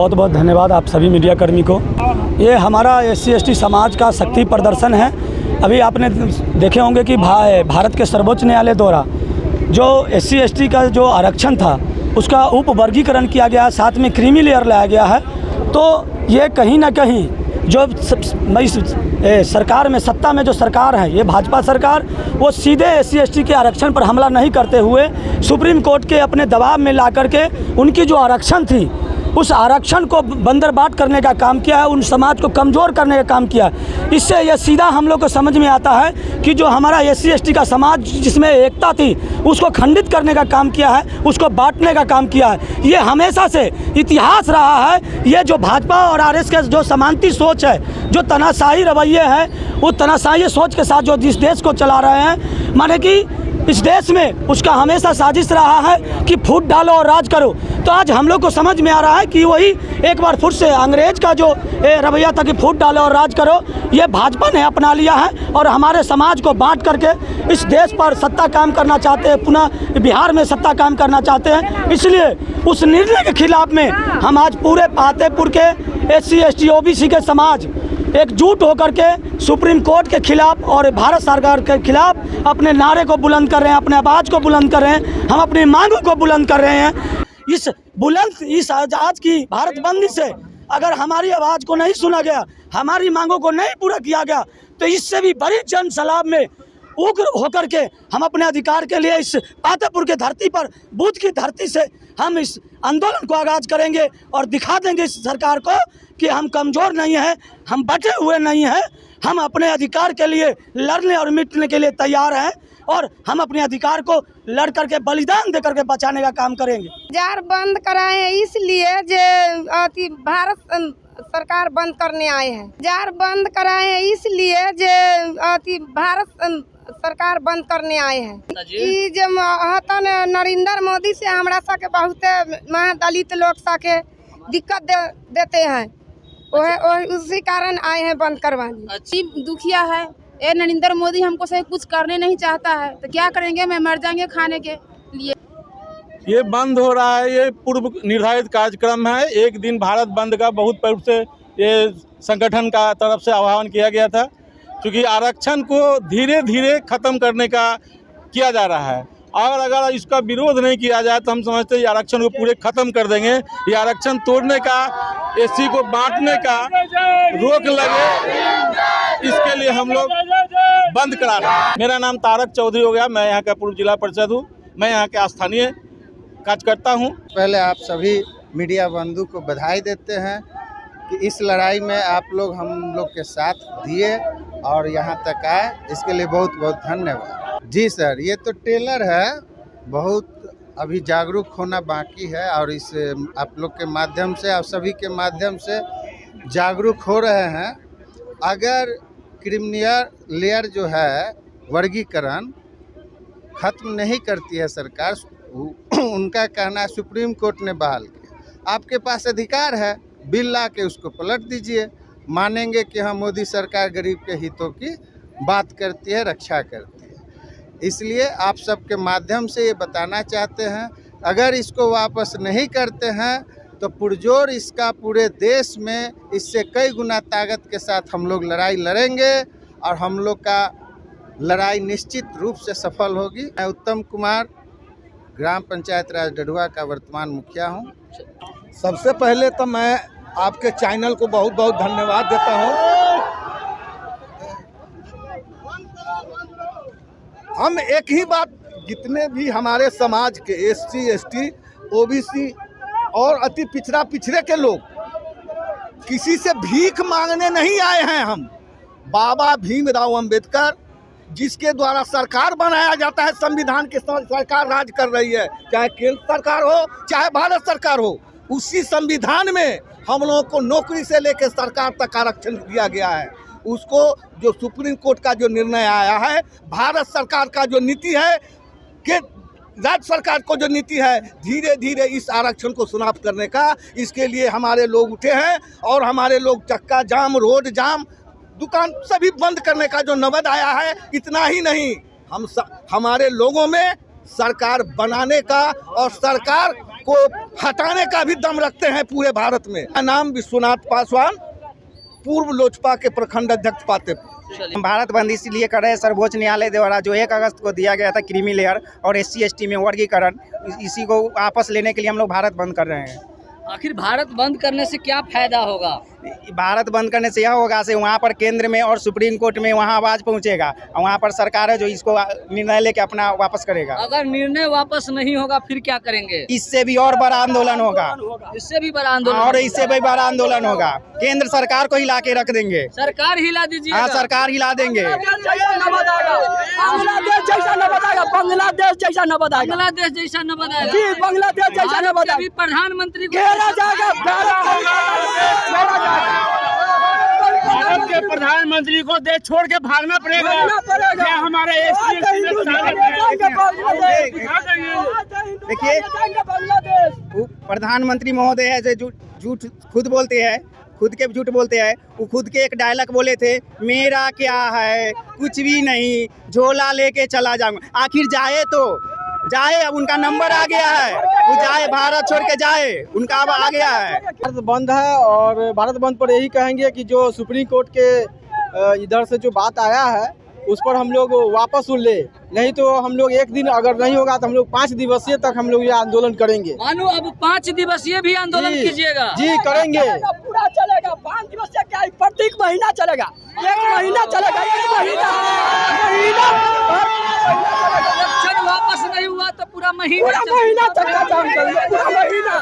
बहुत बहुत धन्यवाद आप सभी मीडिया कर्मी को। ये हमारा SC/ST समाज का शक्ति प्रदर्शन है। अभी आपने देखे होंगे कि भारत के सर्वोच्च न्यायालय द्वारा जो SC/ST का जो आरक्षण था उसका उपवर्गीकरण किया गया, साथ में क्रीमी लेयर लाया गया है। तो ये कहीं ना कहीं जो सरकार में सत्ता में जो सरकार है, ये भाजपा सरकार, वो सीधे SC/ST के आरक्षण पर हमला नहीं करते हुए सुप्रीम कोर्ट के अपने दबाव में ला करके उनकी जो आरक्षण थी उस आरक्षण को बंदरबाट करने का काम किया है, उन समाज को कमज़ोर करने का काम किया है। इससे यह सीधा हम लोग को समझ में आता है कि जो हमारा SC/ST का समाज जिसमें एकता थी उसको खंडित करने का काम किया है, उसको बांटने का काम किया है। ये हमेशा से इतिहास रहा है। ये जो भाजपा और RS के जो समानती सोच है, जो तनाशाही रवैये हैं, वो तनाशाही सोच के साथ जो जिस देश को चला रहे हैं, माने कि इस देश में उसका हमेशा साजिश रहा है कि फूट डालो और राज करो। तो आज हम लोग को समझ में आ रहा है कि वही एक बार फिर से अंग्रेज का जो रवैया था कि फूट डालो और राज करो, ये भाजपा ने अपना लिया है और हमारे समाज को बांट करके इस देश पर सत्ता काम करना चाहते हैं, पुनः बिहार में सत्ता काम करना चाहते हैं। इसलिए उस निर्णय के खिलाफ में हम आज पूरे फतेहपुर के SC/ST OBC के समाज एकजुट होकर के सुप्रीम कोर्ट के खिलाफ और भारत सरकार के खिलाफ अपने नारे को बुलंद कर रहे हैं, अपने आवाज़ को बुलंद कर रहे हैं, हम अपनी मांगों को बुलंद कर रहे हैं। इस आज की भारत बंदी से अगर हमारी आवाज़ को नहीं सुना गया, हमारी मांगों को नहीं पूरा किया गया, तो इससे भी बड़ी जन सलाब में उग्र होकर के हम अपने अधिकार के लिए इस फतेहपुर के धरती पर, बूथ की धरती से हम इस आंदोलन को आगाज करेंगे और दिखा देंगे इस सरकार को कि हम कमज़ोर नहीं हैं, हम बटे हुए नहीं हैं, हम अपने अधिकार के लिए लड़ने और मिटने के लिए तैयार हैं और हम अपने अधिकार को लड़ करके बलिदान दे करके बचाने का काम करेंगे। जार बंद कराए हैं इसलिए जे भारत सरकार बंद करने आए हैं। जार बंद कराए हैं इसलिए जे भारत सरकार बंद करने आए हैं। ई जब हतन नरेंद्र मोदी से हमरा सके बहुत दलित लोग सके दिक्कत देते हैं, उसी कारण आए हैं बंद करवाने। अच्छी दुखिया है, ये नरेंद्र मोदी हमको से कुछ करने नहीं चाहता है, तो क्या करेंगे, मैं मर जाएंगे खाने के लिए। ये बंद हो रहा है, ये पूर्व निर्धारित कार्यक्रम है। एक दिन भारत बंद का बहुत पूर्व से ये संगठन का तरफ से आह्वान किया गया था, क्योंकि आरक्षण को धीरे धीरे ख़त्म करने का किया जा रहा है और अगर इसका विरोध नहीं किया जाए तो हम समझते हैं ये आरक्षण को पूरे ख़त्म कर देंगे। ये आरक्षण तोड़ने का, SC को बांटने का रोक लगे, इसके लिए हम लोग बंद करा रहे हैं। मेरा नाम तारक चौधरी हो गया, मैं यहाँ का पूर्व जिला परिषद हूँ, मैं यहाँ के स्थानीय कार्यकर्ता हूँ। पहले आप सभी मीडिया बंधु को बधाई देते हैं कि इस लड़ाई में आप लोग हम लोग के साथ दिए और यहाँ तक आए, इसके लिए बहुत बहुत धन्यवाद। जी सर, ये तो टेलर है, बहुत अभी जागरूक होना बाकी है और इस आप लोग के माध्यम से, आप सभी के माध्यम से जागरूक हो रहे हैं। अगर क्रिमिनल लेयर जो है वर्गीकरण खत्म नहीं करती है सरकार, उनका कहना है सुप्रीम कोर्ट ने बहाल किया, आपके पास अधिकार है, बिल ला के उसको पलट दीजिए। मानेंगे कि हाँ मोदी सरकार गरीब के हितों की बात करती है, रक्षा करती है। इसलिए आप सबके माध्यम से ये बताना चाहते हैं, अगर इसको वापस नहीं करते हैं तो पुरजोर इसका पूरे देश में इससे कई गुना ताकत के साथ हम लोग लड़ाई लड़ेंगे और हम लोग का लड़ाई निश्चित रूप से सफल होगी। मैं उत्तम कुमार, ग्राम पंचायत राज डढ़ुआ का वर्तमान मुखिया हूँ। सबसे पहले तो मैं आपके चैनल को बहुत बहुत धन्यवाद देता हूँ। हम एक ही बात, जितने भी हमारे समाज के SC/ST OBC और अति पिछड़े के लोग, किसी से भीख मांगने नहीं आए हैं। हम बाबा भीमराव अंबेडकर जिसके द्वारा सरकार बनाया जाता है, संविधान के सरकार राज कर रही है, चाहे केंद्र सरकार हो चाहे भारत सरकार हो, उसी संविधान में हम लोगों को नौकरी से लेकर सरकार तक आरक्षण दिया गया है। उसको जो सुप्रीम कोर्ट का जो निर्णय आया है, भारत सरकार का जो नीति है, कि राज्य सरकार को जो नीति है धीरे धीरे इस आरक्षण को समाप्त करने का, इसके लिए हमारे लोग उठे हैं और हमारे लोग चक्का जाम, रोड जाम, दुकान सभी बंद करने का जो नौबत आया है। इतना ही नहीं, हमारे लोगों में सरकार बनाने का और सरकार को हटाने का भी दम रखते हैं पूरे भारत में। मेरा नाम विश्वनाथ पासवान, पूर्व लोजपा के प्रखंड अध्यक्ष पातेपुर। हम भारत बंद इसलिए कर रहे हैं, सर्वोच्च न्यायालय द्वारा जो 1 अगस्त को दिया गया था क्रीमी लेयर और SC/ST में वर्गीकरण, इसी को वापस लेने के लिए हम लोग भारत बंद कर रहे हैं। आखिर भारत बंद करने से क्या फायदा होगा? भारत बंद करने से यह होगा से वहाँ पर केंद्र में और सुप्रीम कोर्ट में वहाँ आवाज़ पहुँचेगा और वहाँ पर सरकार है जो इसको निर्णय लेके अपना वापस करेगा। अगर निर्णय वापस नहीं होगा फिर क्या करेंगे? इससे भी और बड़ा आंदोलन होगा, इससे भी बड़ा आंदोलन और इससे भी बड़ा आंदोलन होगा। केंद्र सरकार को हिला के रख देंगे। सरकार हिला दीजिए। हाँ, सरकार हिला देंगे। बांग्लादेश जैसा न बताएगा, बांग्लादेश जैसा न बताएगा, बांग्लादेश जैसा न बताएगा। प्रधानमंत्री को घेरा जाएगा, भारत के प्रधानमंत्री को देश छोड़ के भागना पड़ेगा। क्या हमारे देखिए, प्रधानमंत्री महोदय है जो झूठ खुद बोलते हैं, खुद के झूठ बोलते हैं। वो खुद के एक डायलॉग बोले थे, मेरा क्या है कुछ भी नहीं, झोला लेके चला जाऊंगा। आखिर जाए तो जाए, अब उनका नंबर आ गया है, वो जाए, भारत छोड़ के जाए, उनका अब आ गया है। भारत बंद है और भारत बंद पर यही कहेंगे कि जो सुप्रीम कोर्ट के इधर से जो बात आया है उस पर हम लोग वापस ले, नहीं तो हम लोग एक दिन अगर नहीं होगा तो हम लोग 5 दिवसीय तक हम लोग ये आंदोलन करेंगे। मानो अब 5 दिवसीय भी आंदोलन कीजिएगा? जी करेंगे। पूरा चलेगा, 5 दिवसीय क्या, प्रत्येक महीना चलेगा, 1 महीना चलेगा, 1 महीना इलेक्शन वापस नहीं हुआ तो पूरा महीना चलेगा, पूरा महीना।